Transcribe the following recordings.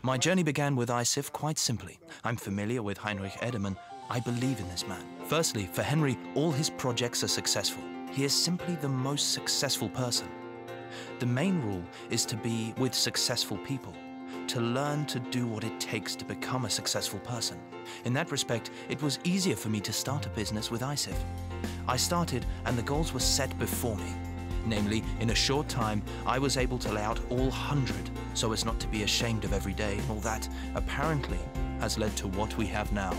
My journey began with ISIF quite simply. I'm familiar with Heinrich Edelman. I believe in this man. Firstly, for Henry, all his projects are successful. He is simply the most successful person. The main rule is to be with successful people, to learn to do what it takes to become a successful person. In that respect, it was easier for me to start a business with ISIF. I started and the goals were set before me. Namely, in a short time, I was able to lay out all 100 so as not to be ashamed of every day, and all that, apparently, has led to what we have now.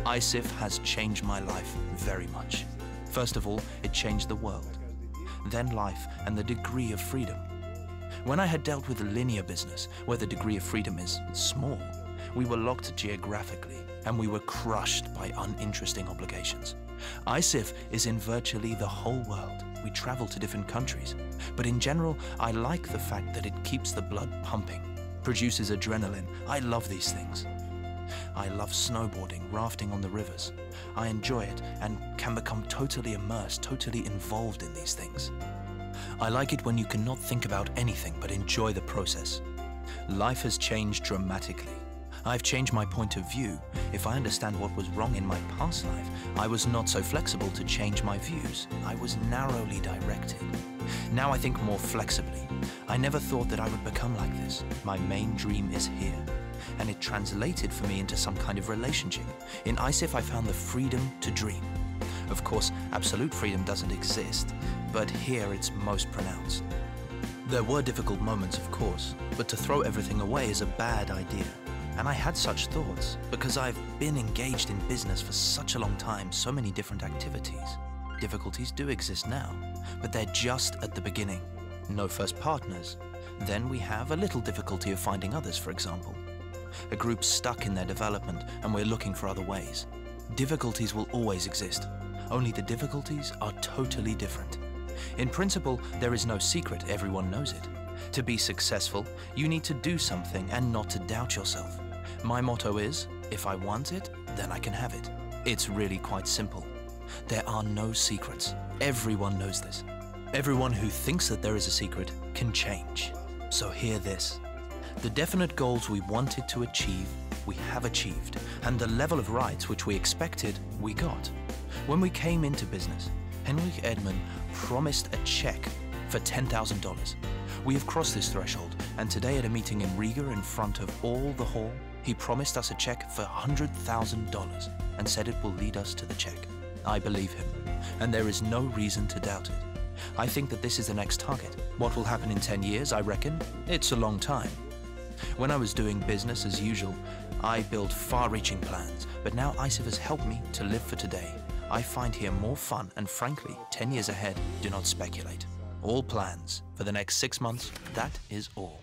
ISIF has changed my life very much. First of all, it changed the world. Then life and the degree of freedom. When I had dealt with a linear business, where the degree of freedom is small, we were locked geographically, and we were crushed by uninteresting obligations. ISIF is in virtually the whole world. We travel to different countries. But in general, I like the fact that it keeps the blood pumping, produces adrenaline. I love these things. I love snowboarding, rafting on the rivers. I enjoy it and can become totally immersed, totally involved in these things. I like it when you cannot think about anything but enjoy the process. Life has changed dramatically. I've changed my point of view. If I understand what was wrong in my past life, I was not so flexible to change my views. I was narrowly directed. Now I think more flexibly. I never thought that I would become like this. My main dream is here, and it translated for me into some kind of relationship. In ISIF, I found the freedom to dream. Of course, absolute freedom doesn't exist, but here it's most pronounced. There were difficult moments, of course, but to throw everything away is a bad idea. And I had such thoughts because I've been engaged in business for such a long time, so many different activities. Difficulties do exist now, but they're just at the beginning. No first partners. Then we have a little difficulty of finding others, for example. A group stuck in their development and we're looking for other ways. Difficulties will always exist, only the difficulties are totally different. In principle, there is no secret, everyone knows it. To be successful, you need to do something and not to doubt yourself. My motto is, if I want it, then I can have it. It's really quite simple. There are no secrets. Everyone knows this. Everyone who thinks that there is a secret can change. So hear this. The definite goals we wanted to achieve, we have achieved, and the level of rights which we expected, we got. When we came into business, Heinrich Edelman promised a check for $10,000. We have crossed this threshold, and today at a meeting in Riga in front of all the hall, he promised us a check for $100,000 and said it will lead us to the check. I believe him, and there is no reason to doubt it. I think that this is the next target. What will happen in 10 years, I reckon? It's a long time. When I was doing business as usual, I built far-reaching plans, but now ISIF has helped me to live for today. I find here more fun, and frankly, 10 years ahead, do not speculate. All plans for the next 6 months, that is all.